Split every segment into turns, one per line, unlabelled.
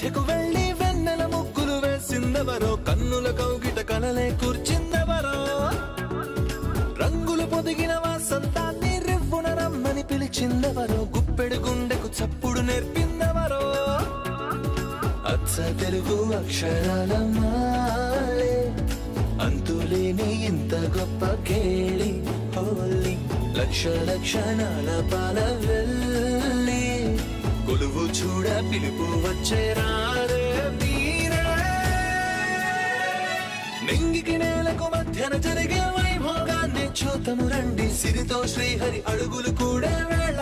మధ్యకు వెళ్ళి వెన్నెల ముగ్గులు వేసిందెవరో, కన్నుల కౌగిట కలలే కూర్చిందెవరో, రంగులు పొదిగిన వాసంతాన్ని రివ్వున రమ్మని పిలిచిందెవరో, గుప్పెడు గుండెకు చప్పుడు నేర్పిందెవరో, అచ్చ తెలుగు అక్షరాల మాలే అంతులేని ఇంత గొప్ప కేళి హోలీ, లక్ష లక్షణాల పాల వెళ్ళి కొలువు చూడ పిలుపు వచ్చేరారే మీరే, నింగికి నేలకు మధ్యన జరిగే వైభోగాన్ని చూతము రండి, సిరితో శ్రీహరి అడుగులు కూడే వేళ,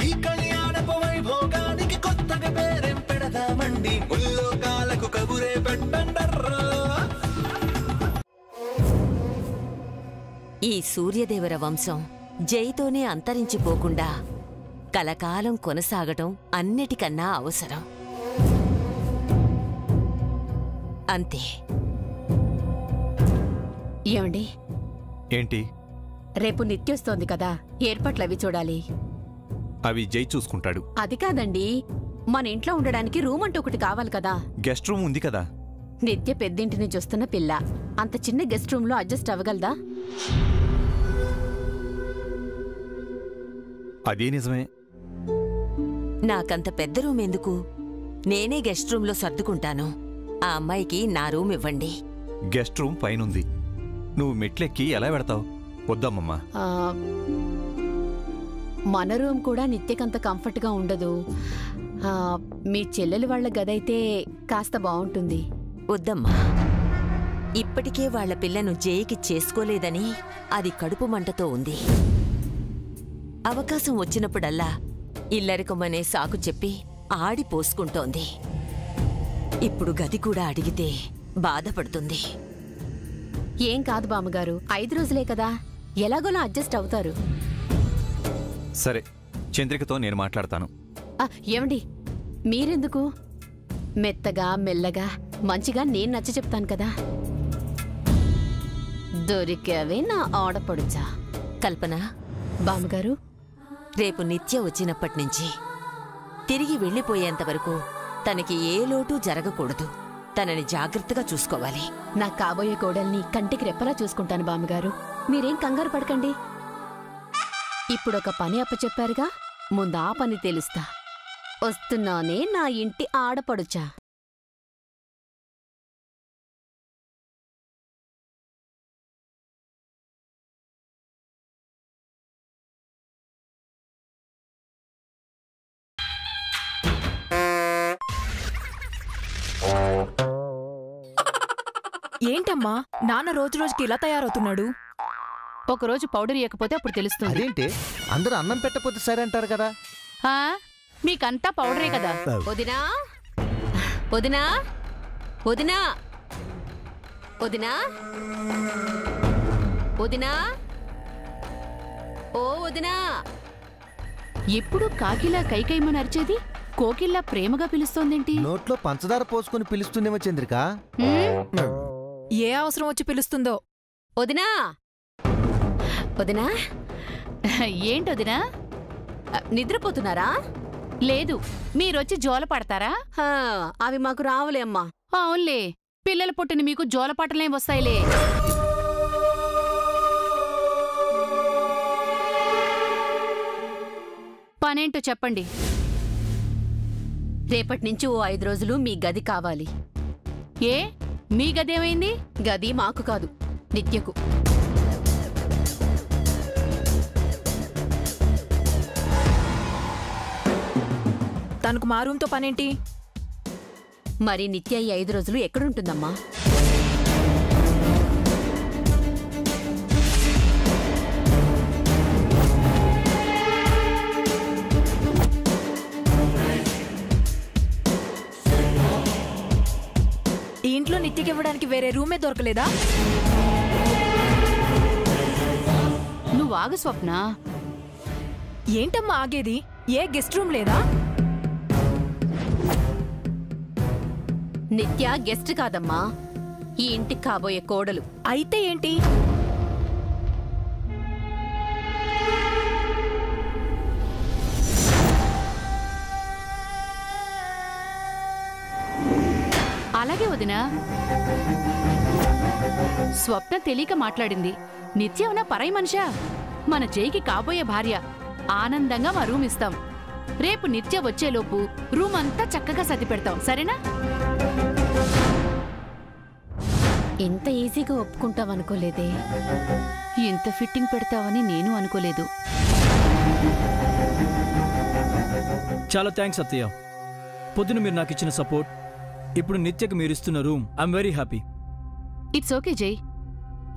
ఈ కళ్యాణపు వైభోగానికి కొత్తగా పేరేం పెడదామండి, ముల్లోకాలకు కబురే పెట్టండర్రా.
ఈ సూర్యదేవర వంశం జైతోనే అంతరించిపోకుండా కలకాలం కొనసాగటం అన్నిటికన్నా అవసరం. అంతే.
ఏమండి?
ఏంటి?
రేపు నిత్యొస్తోంది కదా, ఏర్పాట్లవి చూడాలి.
అవి జై చూసుకుంటాడు.
అది కాదండి, మన ఇంట్లో ఉండడానికి రూమ్ అంటూ ఒకటి కావాలి కదా.
గెస్ట్ రూమ్ ఉంది కదా.
నిత్య పెద్దింటి నుంచి వస్తున్న పిల్ల, అంత చిన్న గెస్ట్ రూమ్ లో అడ్జస్ట్ అవ్వగలదా?
అదే నిజమే.
నాకంత పెద్ద రూమ్ ఎందుకు? నేనే గెస్ట్ రూమ్లో సర్దుకుంటాను. ఆ అమ్మాయికి నా రూమ్ ఇవ్వండి.
గెస్ట్ రూమ్ పైనుంది, నువ్వు మెట్లెక్కి ఎలా పెడతావు? వద్దమ్మమ్మా.
మన రూమ్ కూడా నిత్యకంత కంఫర్ట్గా ఉండదు. మీ చెల్లెలు వాళ్ల గదైతే కాస్త బాగుంటుంది.
వద్దమ్మా, ఇప్పటికే వాళ్ల పిల్లను జైకి చేసుకోలేదని అది కడుపు మంటతో ఉంది. అవకాశం వచ్చినప్పుడల్లా ఇల్లరికమనే సాకు చెప్పి ఆడిపోసుకుంటోంది. ఇప్పుడు గది కూడా అడిగితే బాధపడుతుంది.
ఏం కాదు బామ్మగారు, 5 రోజులే కదా, ఎలాగోలా అడ్జస్ట్ అవుతారు.
సరే, చంద్రికతో నేను మాట్లాడతాను.
ఏమండి, మీరెందుకు? మెత్తగా మెల్లగా మంచిగా నేను నచ్చ చెప్తాను కదా. దొరికావే నా ఆడపడుచా.
కల్పన
బామ్మగారు,
రేపు నిత్య వచ్చినప్పటినుంచి తిరిగి వెళ్ళిపోయేంతవరకు తనకి ఏ లోటు జరగకూడదు. తనని జాగ్రత్తగా చూసుకోవాలి.
నా కాబోయే కోడల్ని కంటికి రెప్పలా చూసుకుంటాను బామ్మగారు, మీరేం కంగారు పడకండి. ఇప్పుడొక పని అప్పచెప్పారుగా, ముందు ఆ పని తెలుస్తా. వస్తున్నానే నా ఇంటి ఆడపడుచా.
ఏంటమ్మా, నాన్న రోజు రోజుకి ఇలా తయారవుతున్నాడు?
ఒకరోజు పౌడర్ ఇయ్యకపోతే అప్పుడు తెలుస్తుంది.
అదేంటి, అందరూ అన్నం పెట్టకపోతే సరే అంటారు కదా.
మీకంతా పౌడరే కదా. వదినా, వదినా, వదినా, వదినా, వదినా, ఓ వదినా. ఎప్పుడు కాకిలా కైకైమని అరిచేది కోకిల్లా ప్రేమగా పిలుస్తోందేంటి?
నోట్లో పంచదార పోసుకుని పిలుస్తుందేమో చంద్రిక.
ఏ అవసరం వచ్చి పిలుస్తుందో.
వదినా, వదినా, ఏంటొదినా, నిద్రపోతున్నారా? లేదు, మీరొచ్చి జోల పడతారా? అవి మాకు రావులే అమ్మా. అవునులే, పిల్లల పుట్టిన మీకు జోలపాటలేం వస్తాయిలే. పనేంటో చెప్పండి. రేపటినుంచి ఓ 5 రోజులు మీ గది కావాలి. ఏ, మీ గదేమైంది? గది మాకు కాదు, నిత్యకు.
తనకు మా రూమ్తో పనేంటి?
మరి నిత్య ఈ 5 రోజులు ఎక్కడుంటుందమ్మా?
ఈ ఇంట్లో నిత్యకి ఇవ్వడానికి వేరే రూమే దొరకలేదా?
నువ్వు ఆగు స్వప్న.
ఏంటమ్మా ఆగేది? ఏ గెస్ట్ రూమ్ లేదా?
నిత్య గెస్ట్ కాదమ్మా, ఈ ఇంటికి కాబోయే కోడలు.
అయితే ఏంటి?
వదినా. స్వప్న తెలియక మాట్లాడింది. నిత్యమన పరై మనిషా? మన జైకి కాబోయే భార్య. ఆనందంగా మా రూమ్ ఇస్తాం. రేపు నిత్య వచ్చేలోపు రూమ్ అంతా చక్కగా సర్ది పెడతాం, సరేనా? ఇంత ఈజీగా ఒప్పుకుంటావనుకోలేదే. ఇంత ఫిట్టింగ్ పెడతావని నేను అనుకోలేదు.
చాలా థ్యాంక్స్ అత్తయ్య. పొద్దున మీరు నాకు ఇచ్చిన సపోర్ట్, ఇప్పుడు నిత్యకు మీరిస్తున్న room, I'm very happy.
It's okay జై.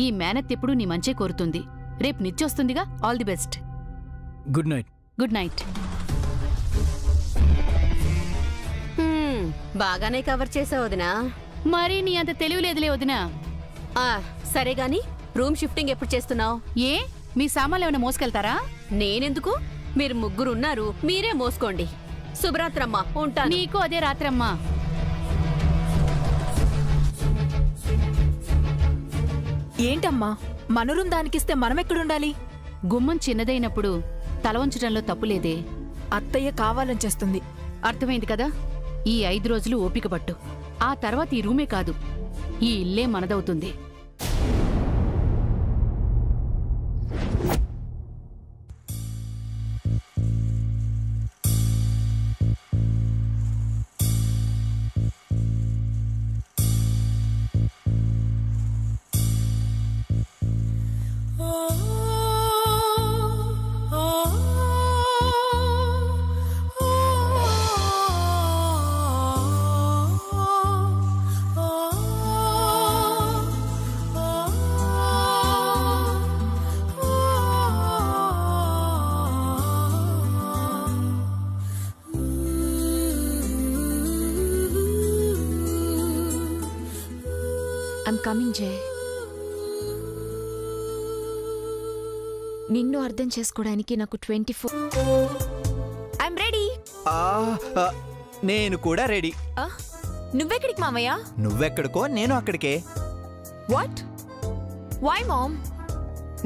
ఈ మేనత్ ఎప్పుడు నీ మంచే కోరుతుంది. రేపు నిత్య వస్తుందిగా. All the best.
Good night.
Good night.
బాగానే కవర్ చేసావు వదినా.
మరి నీ అంత తెలివిలేదులే వదినా.
సరే గాని రూమ్ షిఫ్టింగ్ ఎప్పుడు చేస్తున్నావు?
ఏ మీ సామాన్లు ఏమైనా మోసుకెళ్తారా?
నేనెందుకు? మీరు ముగ్గురున్నారు, మీరే మోసుకోండి. శుభరాత్రమ్మా, ఉంటాను.
నీకు అదే రాత్రమ్మా.
ఏంటమ్మా, మన రూమ్ దానికిస్తే మనమెక్కడుండాలి?
గుమ్మం చిన్నదైనప్పుడు తల వంచడంలో తప్పులేదే.
అత్తయ్య కావాలని చేస్తుంది.
అర్థమైంది కదా? ఈ 5 రోజులు ఓపిక పట్టు. ఆ తర్వాత ఈ రూమే కాదు, ఈ ఇల్లే మనదవుతుంది.
ఐమ్ కమింగ్ జై. నిన్ను అర్థం చేసుకోవడానికి నాకు 24. I'm ready.
నేను కూడా రెడీ.
నువ్వెక్కడికి మామయ్య?
నువ్వెక్కడికో నేను అక్కడికే.
వాట్? Why mom?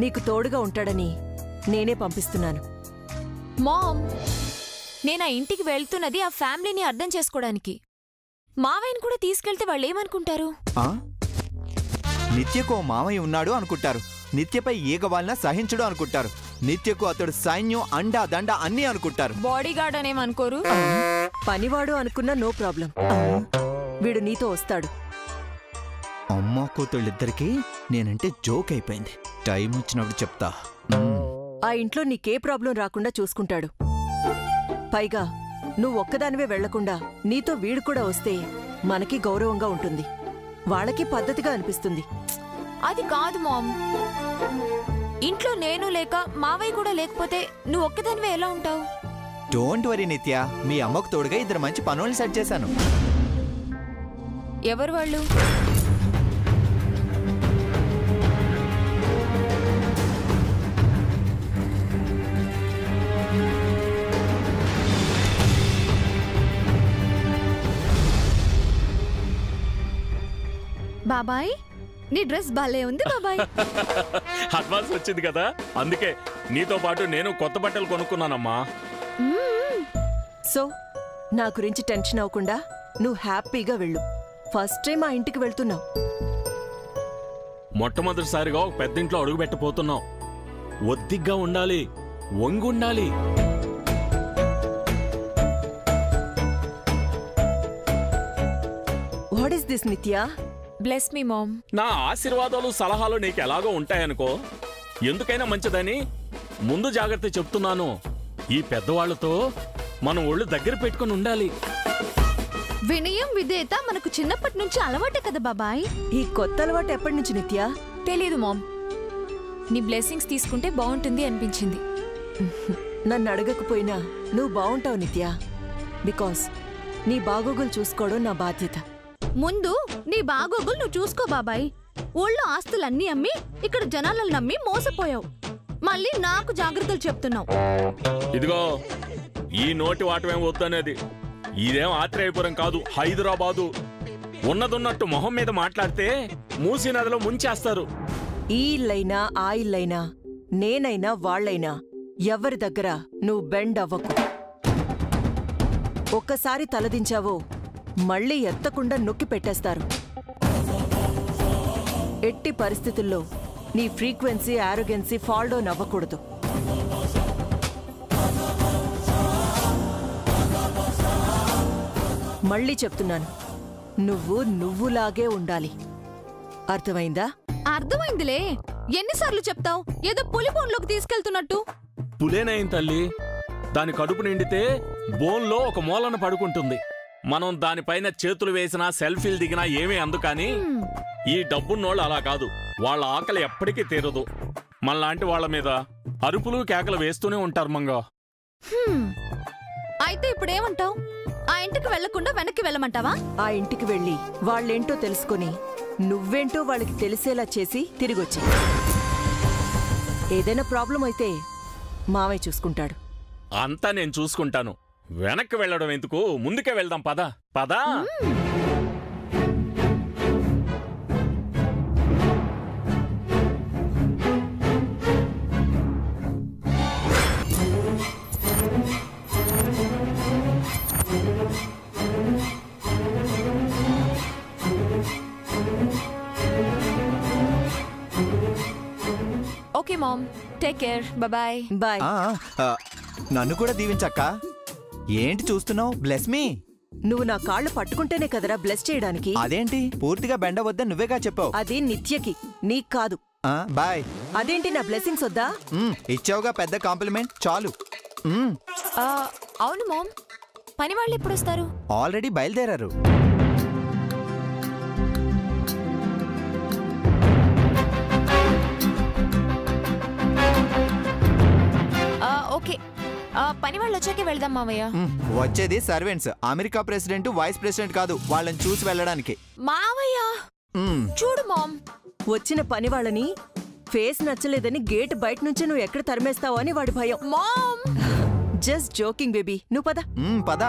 నీకు తోడుగా ఉంటాడని నేనే పంపిస్తున్నాను.
మామ్, నేను ఆ ఇంటికి వెళ్తున్నది ఆ ఫ్యామిలీని అర్థం చేసుకోవడానికి. మావయ్యను కూడా తీసుకెళ్తే వాళ్ళు ఏమనుకుంటారు?
నిత్యకు మామయ్య ఉన్నాడు అనుకుంటారు. నిత్యపై ఈగవాలన సహించడు అనుకుంటారు. నిత్యకు అతడు సైన్యం, అండా దండ అన్నీ అనుకుంటారు.
బాడీ గార్డ్ అనేమనుకోరు?
పనివాడు అనుకున్నా నో ప్రాబ్లం. వీడు నీతో వస్తాడు.
అమ్మ కూతుళ్ళిద్దరికీ నేనంటే జోక్ అయిపోయింది. టైం వచ్చినప్పుడు చెప్తా.
ఆ ఇంట్లో నీకే ప్రాబ్లం రాకుండా చూసుకుంటాడు. పైగా నువ్వు ఒక్కదానివే వెళ్లకుండా నీతో వీడు కూడా వస్తే మనకి గౌరవంగా ఉంటుంది, వాళ్ళకి పద్ధతిగా అనిపిస్తుంది.
అది కాదు మామ్. ఇంట్లో నేను లేక మావయ్య కూడా లేకపోతే నువ్వు ఒక్కదానివే ఎలా ఉంటావు?
డోంట్ వరీ నిత్య, మీ అమ్మకు తోడుగా 2 మంచి పనులను సెట్ చేశాను.
ఎవరు వాళ్ళు? బాబాయ్, నీ డ్రెస్ భలే ఉంది బాబాయ్.
అడ్వాన్స్ వచ్చింది కదా, అందుకే నీతో పాటు నేను కొత్త బట్టలు కొనుక్కున్నానమ్మా.
సో నా గురించి టెన్షన్ అవ్వకుండా నువ్వు హ్యాపీగా వెళ్ళు. ఫస్ట్ టైం ఆ ఇంటికి వెళ్తున్నావు.
మొట్టమొదటిసారిగా ఒక పెద్ద ఇంట్లో అడుగు పెట్టబోతున్నావు. ఒద్దిగ్గా ఉండాలి, వంగుండాలి.
What is this Nitya?
Bless me mom.
నా ఆశీర్వాదాలు సలహాలు నీకు ఎలాగో ఉంటాయనుకో. ఎందుకైనా మంచిదని ముందు జాగ్రత్త చెప్తున్నాను. ఈ పెద్దవాళ్లతో మనం ఒళ్ళు దగ్గర పెట్టుకుని ఉండాలి.
వినయం విధేయత మనకు చిన్నప్పటి నుంచి అలవాటే కదా బాబాయ్.
ఈ కొత్త అలవాటు ఎప్పటి నుంచి నిత్య?
తెలీదు మామ్. నీ బ్లెస్సింగ్స్ తీసుకుంటే బాగుంటుంది అనిపించింది.
నన్ను అడగకపోయినా నువ్వు బావుంటావు నిత్య. బికాస్ నీ బాగోగులు చూసుకోవడం నా బాధ్యత.
ముందు నీ బాగోగులు నువ్వు చూసుకో బాబాయ్. ఊళ్ళో ఆస్తులన్నీ అమ్మి ఇక్కడ జనాలను నమ్మి మోసపోయావు. మళ్ళీ నాకు జాగ్రత్తలు చెప్తున్నావు.
ఇదిగో, ఈ నోటి వాటమేం వద్దనేది. ఇదేం ఆత్రేయపురం కాదు, హైదరాబాదు. ఉన్నదున్నట్టు మొహం మీద మాట్లాడితే మూసీ నదిలో ముంచేస్తారు.
ఈ ఇల్లైనా ఆ ఇల్లైనా నేనైనా వాళ్లైనా ఎవరి దగ్గర నువ్వు బెండ్ అవ్వకు. ఒక్కసారి తలదించావో మళ్ళీ ఎత్తకుండా నొక్కి పెట్టేస్తారు. ఎట్టి పరిస్థితుల్లో నీ ఫ్రీక్వెన్సీ ఆరోగెన్సీ ఫాల్ డౌన్ అవ్వకూడదు. మళ్ళీ చెప్తున్నాను, నువ్వులాగే ఉండాలి. అర్థమైందా?
అర్థమైందిలే. ఎన్నిసార్లు చెప్తావు? ఏదో పులి బోన్లోకి తీసుకెళ్తున్నట్టు.
పులేనైన తల్లి, దాని కడుపు నిండితే బోన్లో ఒక మూలన పడుకుంటుంది. మనం దానిపైన చేతులు వేసినా సెల్ఫీలు దిగినా ఏమీ అందుకని ఈ డబ్బున్నోళ్ళు అలా కాదు. వాళ్ళ ఆకలి ఎప్పటికీ తీరదు. మనలాంటి వాళ్ళ మీద అరుపులు కేకలు వేస్తూనే ఉంటారు మంగా.
అయితే ఇప్పుడేమంటావు? ఆ ఇంటికి వెళ్లకుండా వెనక్కి వెళ్ళమంటావా?
ఆ ఇంటికి వెళ్ళి వాళ్ళేంటో తెలుసుకుని నువ్వేంటో వాళ్ళకి తెలిసేలా చేసి తిరిగొచ్చి. ఏదైనా ప్రాబ్లం అయితే మావయ్య చూసుకుంటాడు.
అంతా నేను చూసుకుంటాను. వెనక్కి వెళ్ళడం ఎందుకు, ముందుకే వెళ్దాం. పద పదా.
Okay mom, take care, bye.
Bye.
నన్ను కూడా దీవించక్క. ఏంటి చూస్తున్నావు? Bless me.
నువ్వు నా కాళ్ళు పట్టుకుంటేనే కదరా బ్లెస్ చేయడానికి.
అదేంటి పూర్తిగా బెండ వద్ద నువ్వేగా చెప్పావు.
అది నిత్యకి, నీకు కాదు.
బాయ్.
అదేంటి నా బ్లెస్సింగ్స్ వద్దా?
ఇచ్చావుగా పెద్ద కాంప్లిమెంట్, చాలు.
అవును మామ్, పని వాళ్ళు ఎప్పుడు వస్తారు?
ఆల్రెడీ బయలుదేరారు.
ఓకే, పని వాళ్ళు వచ్చాకే వెళ్దాం మావయ్య.
వచ్చేది servants. America president vice president కాదు వాళ్ళని చూసి వెళ్ళడానికి.
మావయ్య చూడు మామ్,
వచ్చిన పని వాళ్ళని ఫేస్ నచ్చలేదని గేట్ బయట నుంచి నువ్వు ఎక్కడ తరిమేస్తావో అని వాడి భయం.
Mom
just joking baby. నువ్వు పద.
పద.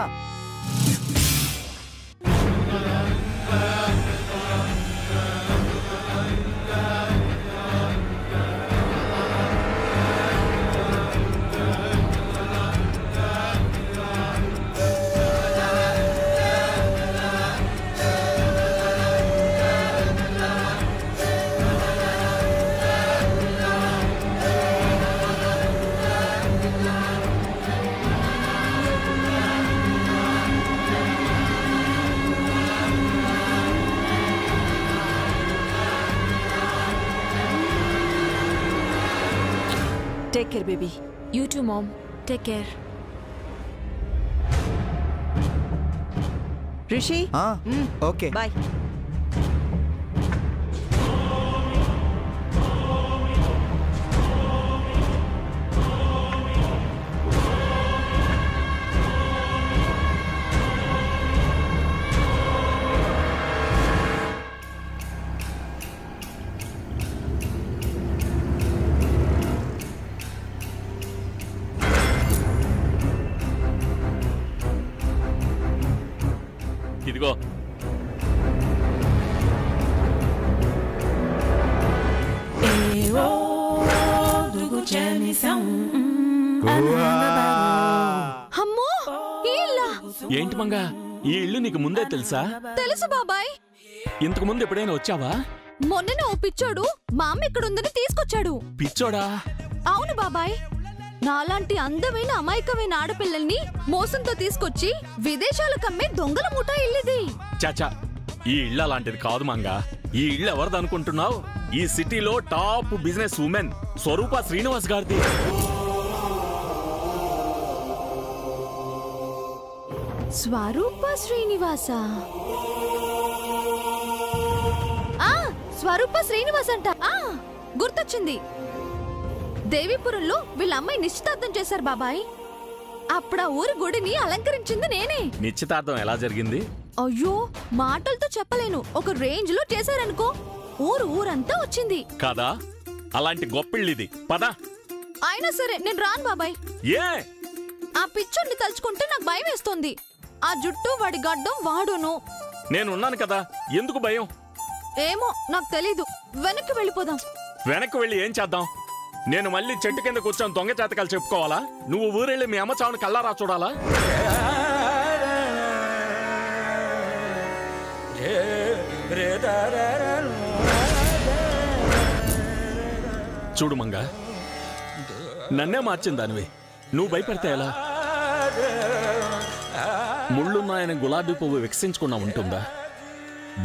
Take care, baby.
You too, Mom. Take care.
Rishi?
Okay.
Bye.
ఇదిగో
అమ్మో,
ఏంటి మంగా, ఈ ఇల్లు నీకు ముందే తెలుసా?
తెలుసు బాబాయ్.
ఇంతకు ముందు ఎప్పుడైనా వచ్చావా?
మొన్ననే ఓ పిచ్చోడు మా అమ్మ ఇక్కడుందని తీసుకొచ్చాడు.
పిచ్చోడా?
అవును బాబాయ్. నాలాంటి అందమైన అమాయకమైన ఆడపిల్లల్ని మోసంతో తీసుకొచ్చి విదేశాలకు అమ్మే దొంగల ముఠా ఇల్లిది.
చాచా, ఈ ఇల్లు అలాంటిది కాదు మంగా. ఈ ఇల్లు ఎవరిది అనుకుంటున్నావు? ఈ సిటీలో టాప్ బిజినెస్ ఉమెన్ స్వరూప శ్రీనివాస్ గారిది.
స్వరూప శ్రీనివాస? స్వరూప శ్రీనివాస్ అంట. గుర్తొచ్చింది. దేవీపురంలో వీళ్ళ అమ్మాయి నిశ్చితార్థం చేశారు బాబాయ్. అప్పుడు ఆ ఊరి గుడిని అలంకరించింది నేనే.
నిశ్చితార్థం ఎలా జరిగింది?
అయ్యో, మాటలతో చెప్పలేను. ఒక రేంజ్ లో చేశారనుకో, ఊరంతా వచ్చింది
కాదా? అలాంటి గొప్పిళ్ళిది. పద.
అయినా సరే నేను రాను బాబాయ్.
ఏ?
ఆ పిచ్చోడిని తలుచుకుంటే నాకు భయం వేస్తుంది. ఆ జుట్టు, వాడి గడ్డం, వాడును.
నేనున్నాను కదా, ఎందుకు భయం?
ఏమో నాకు తెలీదు. వెనక్కి వెళ్ళిపోదాం.
వెనక్కి వెళ్ళి ఏం చేద్దాం? నేను మళ్ళీ చెట్టు కింద కూర్చొని దొంగ జాతకాలు చెప్పుకోవాలా? నువ్వు ఊరెళ్ళి మీ అమ్మ చావును కల్లారా చూడాలా? చూడు మంగా, నన్నే మార్చిందానివి. నువ్వు భయపెడితే ఎలా? ముళ్ళున్నాయని గులాబీ పువ్వు వికసించకుండా ఉంటుందా?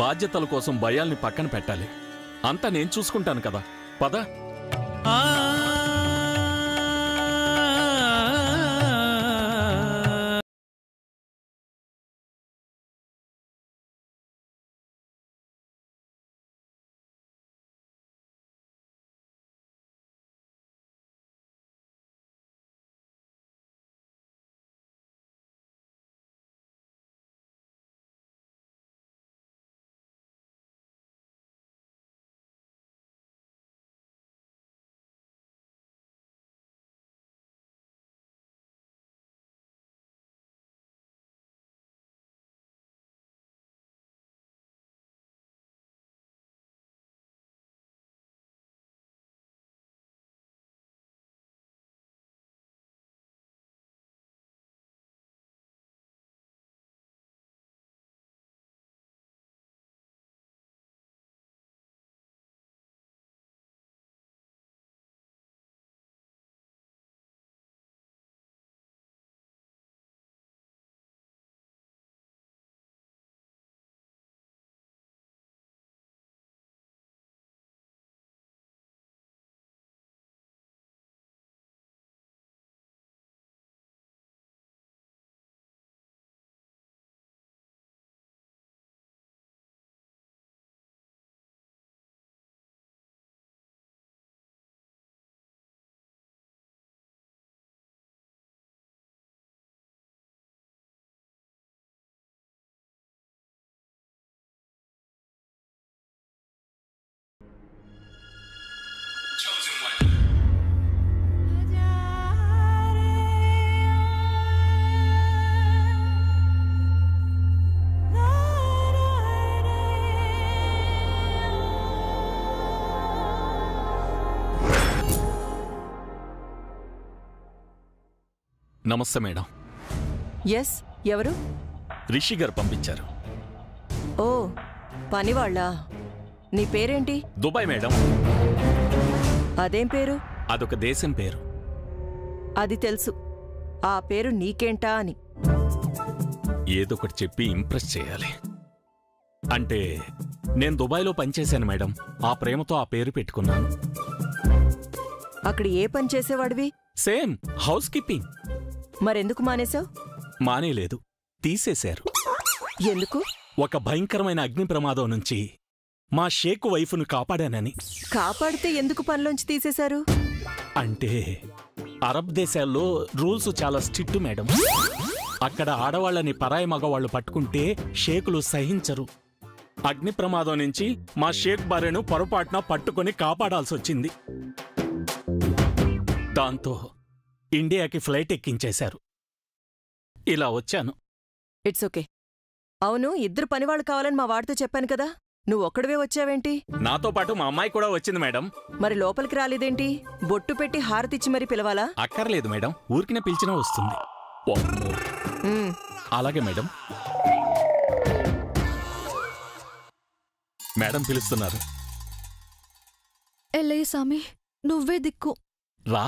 బాధ్యతల కోసం భయాల్ని పక్కన పెట్టాలి. అంతా నేను చూసుకుంటాను కదా. పద. నమస్తే మేడం.
ఎస్, ఎవరు?
రిషి గారు పంపించారు.
ఓ, పనివాళ్ళా? నీ పేరేంటి?
Dubai madam.
అదేం పేరు?
అదొక దేశం పేరు.
అది తెలుసు. ఆ పేరు నీకేంటా అని.
ఏదొకటి చెప్పి ఇంప్రెస్ చేయాలి. అంటే నేను దుబాయ్లో పనిచేశాను మేడం. ఆ ప్రేమతో ఆ పేరు పెట్టుకున్నాను.
అక్కడ ఏ పని చేసేవాడివి?
Same house keeping.
మరెందుకు మానేశావు?
మానేలేదు, తీసేశారు.
ఎందుకు?
ఒక భయంకరమైన అగ్ని ప్రమాదం నుంచి మా షేక్ వైఫ్ను కాపాడానని.
కాపాడితే ఎందుకు పనిలోంచి తీసేశారు?
అంటే అరబ్ దేశాల్లో రూల్స్ చాలా స్ట్రిక్ట్ మేడం. అక్కడ ఆడవాళ్ళని పరాయి మగవాళ్ళు పట్టుకుంటే షేకులు సహించరు. అగ్ని ప్రమాదం నుంచి మా షేక్ భార్యను పొరపాటున పట్టుకొని కాపాడాల్సొచ్చింది. దాంతో ఇండియాకి ఫ్లైట్ ఎక్కించేశారు. ఇలా వచ్చాను.
It's okay. అవును, ఇద్దరు పనివాళ్ళు కావాలని మా వాడితో చెప్పాను కదా, నువ్వు ఒక్కడివే వచ్చావేంటి?
నాతో పాటు మా అమ్మాయి కూడా వచ్చింది మేడం.
మరి లోపలికి రాలేదేంటి? బొట్టు పెట్టి హారతిచ్చి మరి పిలవాలా?
అక్కర్లేదు మేడం, ఊరికినే పిలిచినా వస్తుంది. అలాగే మేడం. మేడం పిలుస్తున్నారు.
ఎల్లయ్య సామి, నువ్వే దిక్కు.
రా.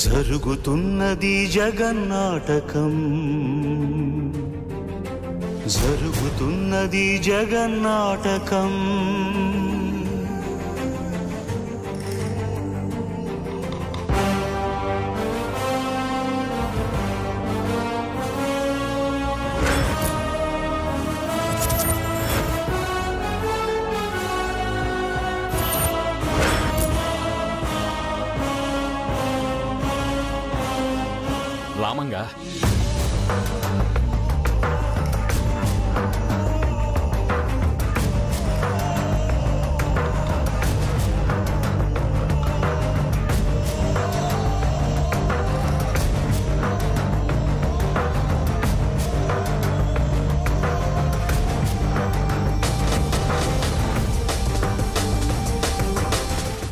జరుగుతున్నది జగన్నాటకం, జరుగుతున్నది జగన్నాటకం.
రామంగా